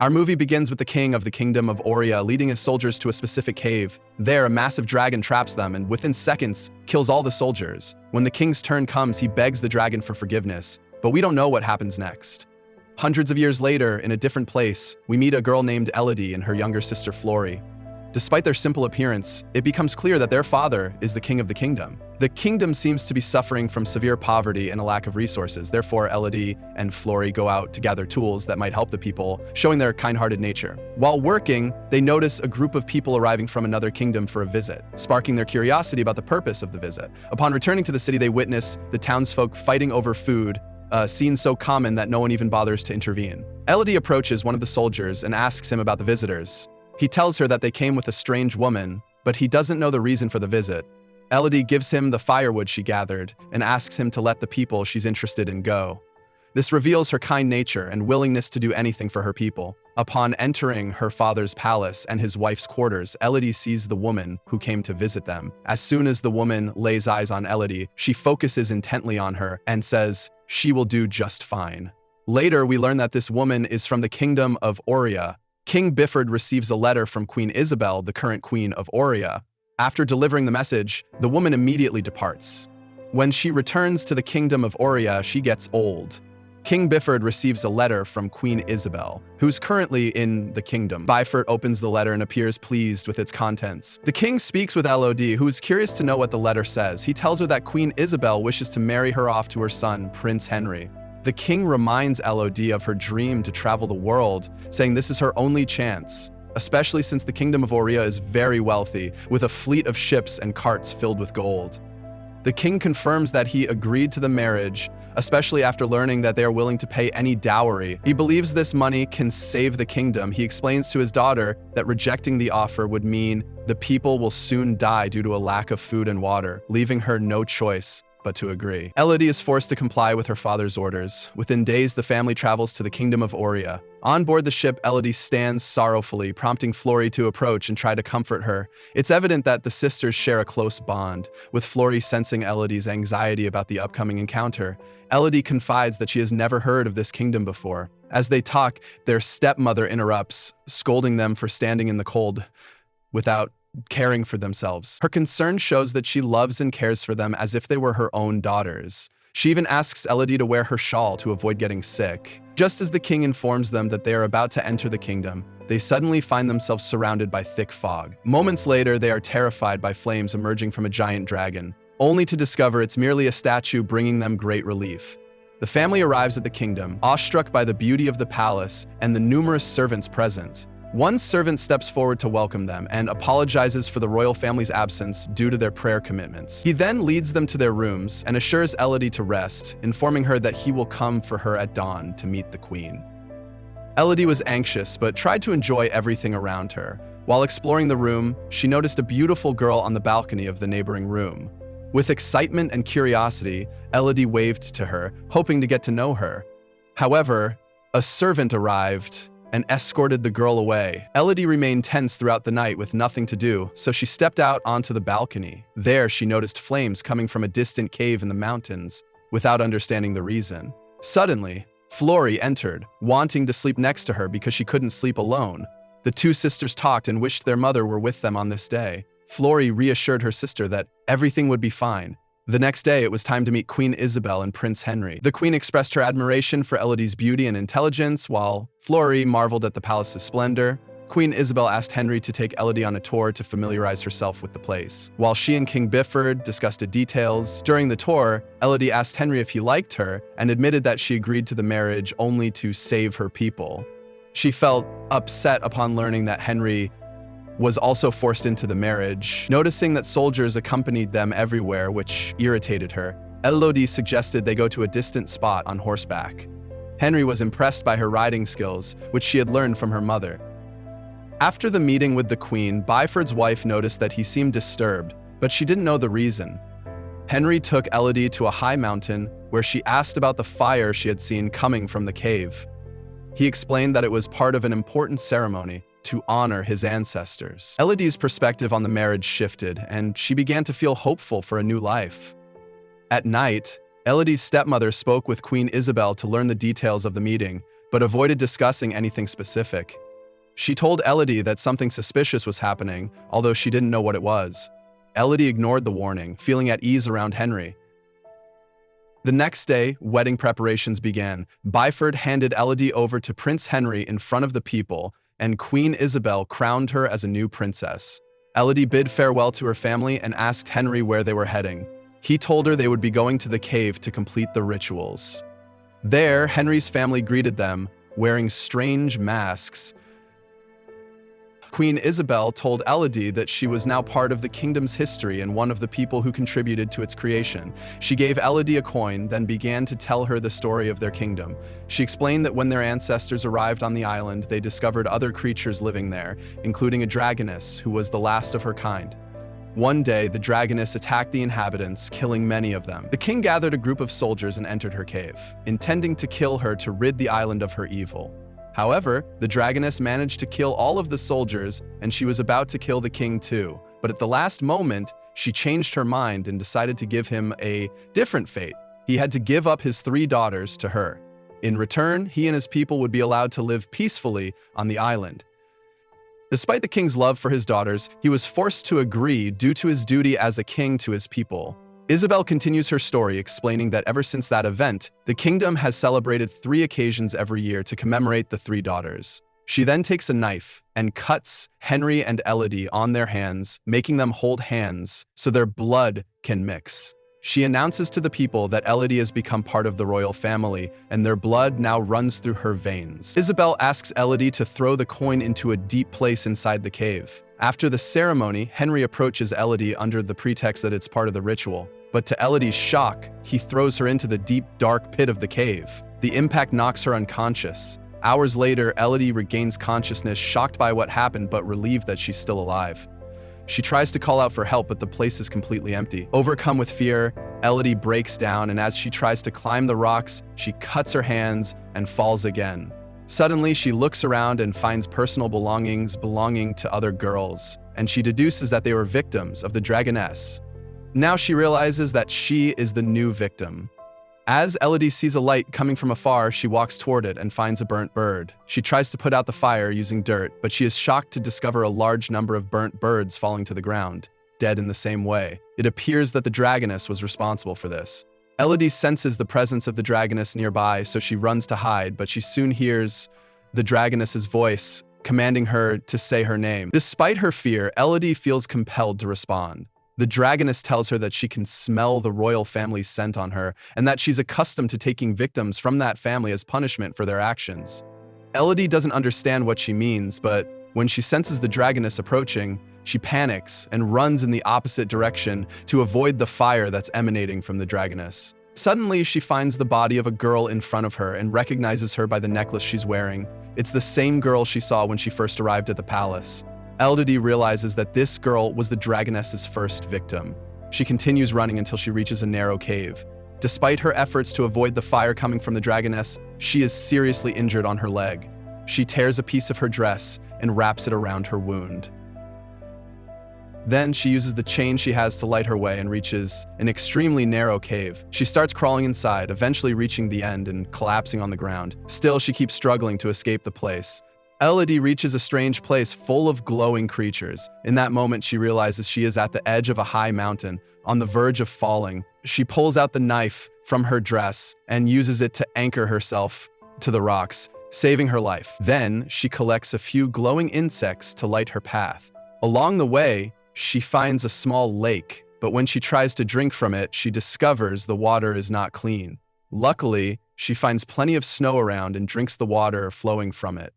Our movie begins with the king of the kingdom of Oria leading his soldiers to a specific cave. There, a massive dragon traps them and within seconds, kills all the soldiers. When the king's turn comes, he begs the dragon for forgiveness, but we don't know what happens next. Hundreds of years later, in a different place, we meet a girl named Elodie and her younger sister Flori. Despite their simple appearance, it becomes clear that their father is the king of the kingdom. The kingdom seems to be suffering from severe poverty and a lack of resources. Therefore, Elodie and Flori go out to gather tools that might help the people, showing their kind-hearted nature. While working, they notice a group of people arriving from another kingdom for a visit, sparking their curiosity about the purpose of the visit. Upon returning to the city, they witness the townsfolk fighting over food, a scene so common that no one even bothers to intervene. Elodie approaches one of the soldiers and asks him about the visitors. He tells her that they came with a strange woman, but he doesn't know the reason for the visit. Elodie gives him the firewood she gathered and asks him to let the people she's interested in go. This reveals her kind nature and willingness to do anything for her people. Upon entering her father's palace and his wife's quarters, Elodie sees the woman who came to visit them. As soon as the woman lays eyes on Elodie, she focuses intently on her and says, "She will do just fine." Later, we learn that this woman is from the kingdom of Oria. King Bifford receives a letter from Queen Isabel, the current queen of Oria. After delivering the message, the woman immediately departs. When she returns to the kingdom of Oria, she gets old. King Bifford receives a letter from Queen Isabel, who's currently in the kingdom. Bifford opens the letter and appears pleased with its contents. The king speaks with Elodie, who is curious to know what the letter says. He tells her that Queen Isabel wishes to marry her off to her son, Prince Henry. The king reminds Elodie of her dream to travel the world, saying this is her only chance, especially since the kingdom of Oria is very wealthy, with a fleet of ships and carts filled with gold. The king confirms that he agreed to the marriage, especially after learning that they are willing to pay any dowry. He believes this money can save the kingdom. He explains to his daughter that rejecting the offer would mean the people will soon die due to a lack of food and water, leaving her no choice but to agree. Elodie is forced to comply with her father's orders. Within days, the family travels to the kingdom of Oria. On board the ship, Elodie stands sorrowfully, prompting Flori to approach and try to comfort her. It's evident that the sisters share a close bond, with Flori sensing Elodie's anxiety about the upcoming encounter. Elodie confides that she has never heard of this kingdom before. As they talk, their stepmother interrupts, scolding them for standing in the cold without caring for themselves. Her concern shows that she loves and cares for them as if they were her own daughters. She even asks Elodie to wear her shawl to avoid getting sick. Just as the king informs them that they are about to enter the kingdom, they suddenly find themselves surrounded by thick fog. Moments later, they are terrified by flames emerging from a giant dragon, only to discover it's merely a statue bringing them great relief. The family arrives at the kingdom, awestruck by the beauty of the palace and the numerous servants present. One servant steps forward to welcome them and apologizes for the royal family's absence due to their prayer commitments. He then leads them to their rooms and assures Elodie to rest, informing her that he will come for her at dawn to meet the queen. Elodie was anxious but tried to enjoy everything around her. While exploring the room, she noticed a beautiful girl on the balcony of the neighboring room. With excitement and curiosity, Elodie waved to her, hoping to get to know her. However, a servant arrived and escorted the girl away. Elodie remained tense throughout the night with nothing to do, so she stepped out onto the balcony. There, she noticed flames coming from a distant cave in the mountains, without understanding the reason. Suddenly, Flori entered, wanting to sleep next to her because she couldn't sleep alone. The two sisters talked and wished their mother were with them on this day. Flori reassured her sister that everything would be fine. The next day, it was time to meet Queen Isabel and Prince Henry. The queen expressed her admiration for Elodie's beauty and intelligence, while Flori marveled at the palace's splendor. Queen Isabel asked Henry to take Elodie on a tour to familiarize herself with the place. While she and King Bifford discussed the details, during the tour, Elodie asked Henry if he liked her and admitted that she agreed to the marriage only to save her people. She felt upset upon learning that Henry was also forced into the marriage. Noticing that soldiers accompanied them everywhere, which irritated her, Elodie suggested they go to a distant spot on horseback. Henry was impressed by her riding skills, which she had learned from her mother. After the meeting with the queen, Bifford's wife noticed that he seemed disturbed, but she didn't know the reason. Henry took Elodie to a high mountain where she asked about the fire she had seen coming from the cave. He explained that it was part of an important ceremony to honor his ancestors. Elodie's perspective on the marriage shifted, and she began to feel hopeful for a new life. At night, Elodie's stepmother spoke with Queen Isabel to learn the details of the meeting. but avoided discussing anything specific. She told Elodie that something suspicious was happening, although she didn't know what it was. Elodie ignored the warning, feeling at ease around Henry. The next day, wedding preparations began. Byford handed Elodie over to Prince Henry in front of the people, and Queen Isabel crowned her as a new princess. Elodie bid farewell to her family and asked Henry where they were heading. He told her they would be going to the cave to complete the rituals. There, Henry's family greeted them, wearing strange masks. Queen Isabel told Elodie that she was now part of the kingdom's history and one of the people who contributed to its creation. She gave Elodie a coin, then began to tell her the story of their kingdom. She explained that when their ancestors arrived on the island, they discovered other creatures living there, including a dragoness who was the last of her kind. One day, the dragoness attacked the inhabitants, killing many of them. The king gathered a group of soldiers and entered her cave, intending to kill her to rid the island of her evil. However, the dragoness managed to kill all of the soldiers, and she was about to kill the king too. But at the last moment, she changed her mind and decided to give him a different fate. He had to give up his 3 daughters to her. In return, he and his people would be allowed to live peacefully on the island. Despite the king's love for his daughters, he was forced to agree due to his duty as a king to his people. Isabel continues her story, explaining that ever since that event, the kingdom has celebrated 3 occasions every year to commemorate the 3 daughters. She then takes a knife and cuts Henry and Elodie on their hands, making them hold hands so their blood can mix. She announces to the people that Elodie has become part of the royal family, and their blood now runs through her veins. Isabel asks Elodie to throw the coin into a deep place inside the cave. After the ceremony, Henry approaches Elodie under the pretext that it's part of the ritual. But to Elodie's shock, he throws her into the deep, dark pit of the cave. The impact knocks her unconscious. Hours later, Elodie regains consciousness, shocked by what happened but relieved that she's still alive. She tries to call out for help, but the place is completely empty. Overcome with fear, Elodie breaks down, and as she tries to climb the rocks, she cuts her hands and falls again. Suddenly, she looks around and finds personal belongings belonging to other girls, and she deduces that they were victims of the dragoness. Now she realizes that she is the new victim. As Elodie sees a light coming from afar, she walks toward it and finds a burnt bird. She tries to put out the fire using dirt, but she is shocked to discover a large number of burnt birds falling to the ground, dead in the same way. It appears that the dragoness was responsible for this. Elodie senses the presence of the dragoness nearby, so she runs to hide, but she soon hears the dragoness's voice commanding her to say her name. Despite her fear, Elodie feels compelled to respond. The dragoness tells her that she can smell the royal family's scent on her, and that she's accustomed to taking victims from that family as punishment for their actions. Elodie doesn't understand what she means, but when she senses the dragoness approaching, she panics and runs in the opposite direction to avoid the fire that's emanating from the dragoness. Suddenly, she finds the body of a girl in front of her and recognizes her by the necklace she's wearing. It's the same girl she saw when she first arrived at the palace. Elodie realizes that this girl was the dragoness's first victim. She continues running until she reaches a narrow cave. Despite her efforts to avoid the fire coming from the dragoness, she is seriously injured on her leg. She tears a piece of her dress and wraps it around her wound. Then she uses the chain she has to light her way and reaches an extremely narrow cave. She starts crawling inside, eventually reaching the end and collapsing on the ground. Still, she keeps struggling to escape the place. Elodie reaches a strange place full of glowing creatures. In that moment, she realizes she is at the edge of a high mountain, on the verge of falling. She pulls out the knife from her dress and uses it to anchor herself to the rocks, saving her life. Then, she collects a few glowing insects to light her path. Along the way, she finds a small lake, but when she tries to drink from it, she discovers the water is not clean. Luckily, she finds plenty of snow around and drinks the water flowing from it.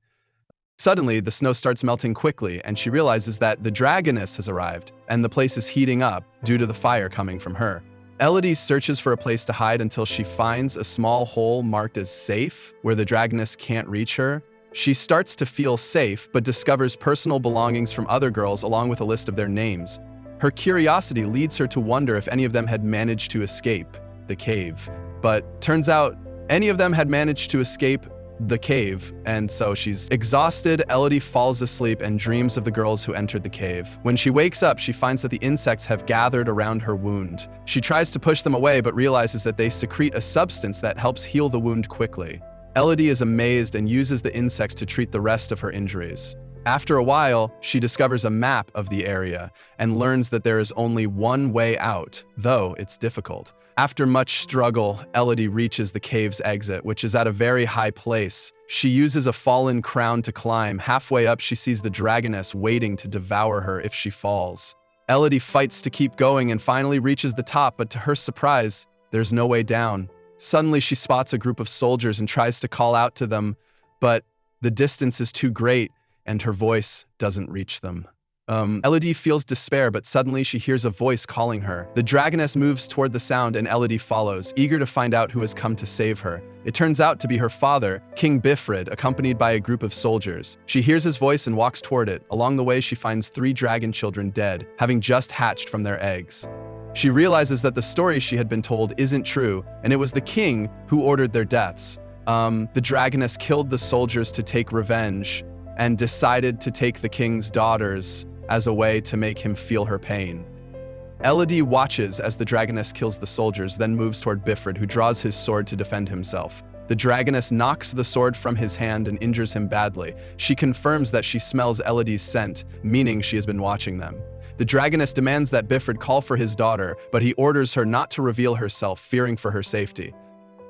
Suddenly, the snow starts melting quickly, and she realizes that the dragoness has arrived, and the place is heating up due to the fire coming from her. Elodie searches for a place to hide until she finds a small hole marked as safe, where the dragoness can't reach her. She starts to feel safe, but discovers personal belongings from other girls along with a list of their names. Her curiosity leads her to wonder if any of them had managed to escape the cave. But turns out, any of them had managed to escape the cave, and so she's exhausted. Elodie falls asleep and dreams of the girls who entered the cave. When she wakes up, she finds that the insects have gathered around her wound. She tries to push them away, but realizes that they secrete a substance that helps heal the wound quickly. Elodie is amazed and uses the insects to treat the rest of her injuries. After a while, she discovers a map of the area and learns that there is only one way out, though it's difficult. After much struggle, Elodie reaches the cave's exit, which is at a very high place. She uses a fallen crown to climb. Halfway up, she sees the dragoness waiting to devour her if she falls. Elodie fights to keep going and finally reaches the top, but to her surprise, there's no way down. Suddenly, she spots a group of soldiers and tries to call out to them, but the distance is too great and her voice doesn't reach them. Elodie feels despair, but suddenly she hears a voice calling her. The dragoness moves toward the sound and Elodie follows, eager to find out who has come to save her. It turns out to be her father, King Bifrid, accompanied by a group of soldiers. She hears his voice and walks toward it. Along the way, she finds 3 dragon children dead, having just hatched from their eggs. She realizes that the story she had been told isn't true, and it was the king who ordered their deaths. The dragoness killed the soldiers to take revenge and decided to take the king's daughters as a way to make him feel her pain. Elodie watches as the dragoness kills the soldiers, then moves toward Bifrid, who draws his sword to defend himself. The dragoness knocks the sword from his hand and injures him badly. She confirms that she smells Elodie's scent, meaning she has been watching them. The dragoness demands that Bifrid call for his daughter, but he orders her not to reveal herself, fearing for her safety.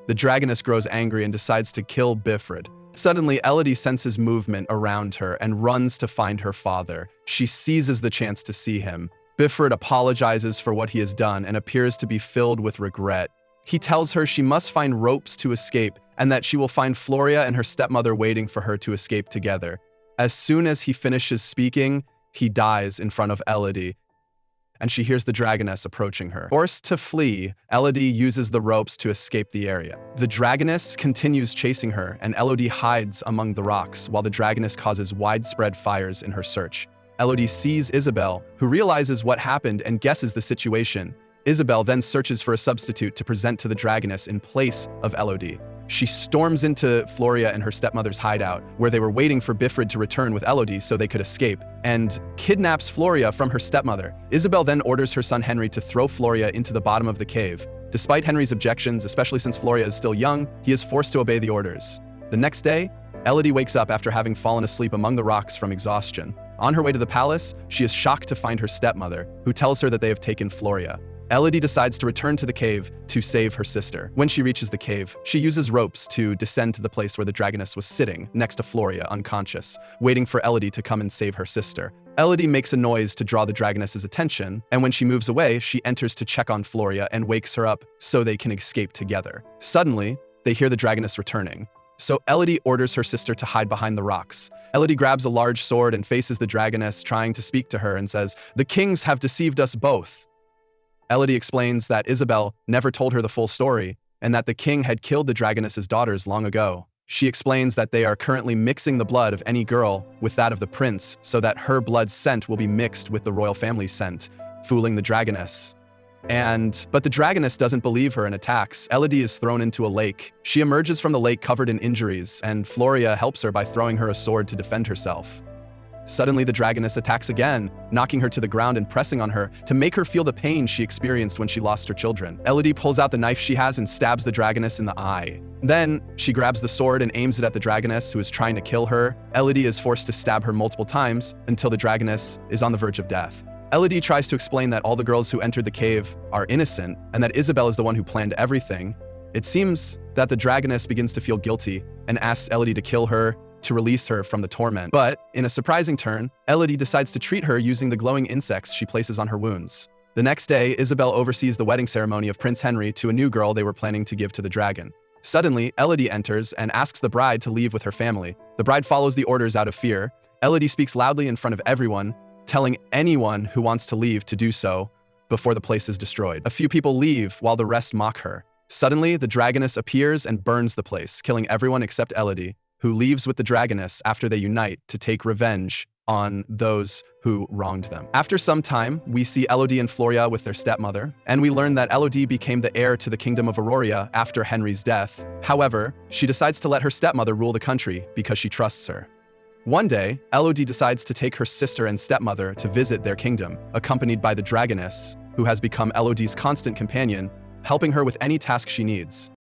The dragoness grows angry and decides to kill Bifrid. Suddenly, Elodie senses movement around her and runs to find her father. She seizes the chance to see him. Bifrid apologizes for what he has done and appears to be filled with regret. He tells her she must find ropes to escape and that she will find Floria and her stepmother waiting for her to escape together. As soon as he finishes speaking, he dies in front of Elodie, and she hears the dragoness approaching her. Forced to flee, Elodie uses the ropes to escape the area. The dragoness continues chasing her, and Elodie hides among the rocks while the dragoness causes widespread fires in her search. Elodie sees Isabel, who realizes what happened and guesses the situation. Isabel then searches for a substitute to present to the dragoness in place of Elodie. She storms into Floria and her stepmother's hideout, where they were waiting for Bifrid to return with Elodie so they could escape, and kidnaps Floria from her stepmother. Isabel then orders her son Henry to throw Floria into the bottom of the cave. Despite Henry's objections, especially since Floria is still young, he is forced to obey the orders. The next day, Elodie wakes up after having fallen asleep among the rocks from exhaustion. On her way to the palace, she is shocked to find her stepmother, who tells her that they have taken Floria. Elodie decides to return to the cave to save her sister. When she reaches the cave, she uses ropes to descend to the place where the dragoness was sitting, next to Floria, unconscious, waiting for Elodie to come and save her sister. Elodie makes a noise to draw the dragoness's attention, and when she moves away, she enters to check on Floria and wakes her up so they can escape together. Suddenly, they hear the dragoness returning. So Elodie orders her sister to hide behind the rocks. Elodie grabs a large sword and faces the dragoness, trying to speak to her, and says, "The kings have deceived us both." Elodie explains that Isabel never told her the full story, and that the king had killed the dragoness's daughters long ago. She explains that they are currently mixing the blood of any girl with that of the prince, so that her blood scent will be mixed with the royal family scent, fooling the dragoness. But the dragoness doesn't believe her and attacks. Elodie is thrown into a lake. She emerges from the lake covered in injuries, and Floria helps her by throwing her a sword to defend herself. Suddenly, the dragoness attacks again, knocking her to the ground and pressing on her to make her feel the pain she experienced when she lost her children. Elodie pulls out the knife she has and stabs the dragoness in the eye. Then, she grabs the sword and aims it at the dragoness, who is trying to kill her. Elodie is forced to stab her multiple times until the dragoness is on the verge of death. Elodie tries to explain that all the girls who entered the cave are innocent and that Isabel is the one who planned everything. It seems that the dragoness begins to feel guilty and asks Elodie to kill her to release her from the torment. But, in a surprising turn, Elodie decides to treat her using the glowing insects she places on her wounds. The next day, Isabel oversees the wedding ceremony of Prince Henry to a new girl they were planning to give to the dragon. Suddenly, Elodie enters and asks the bride to leave with her family. The bride follows the orders out of fear. Elodie speaks loudly in front of everyone, telling anyone who wants to leave to do so before the place is destroyed. A few people leave while the rest mock her. Suddenly, the dragoness appears and burns the place, killing everyone except Elodie, who leaves with the dragoness after they unite to take revenge on those who wronged them. After some time, we see Elodie and Floria with their stepmother, and we learn that Elodie became the heir to the kingdom of Aurora after Henry's death. However, she decides to let her stepmother rule the country because she trusts her. One day, Elodie decides to take her sister and stepmother to visit their kingdom, accompanied by the dragoness, who has become Elodie's constant companion, helping her with any task she needs.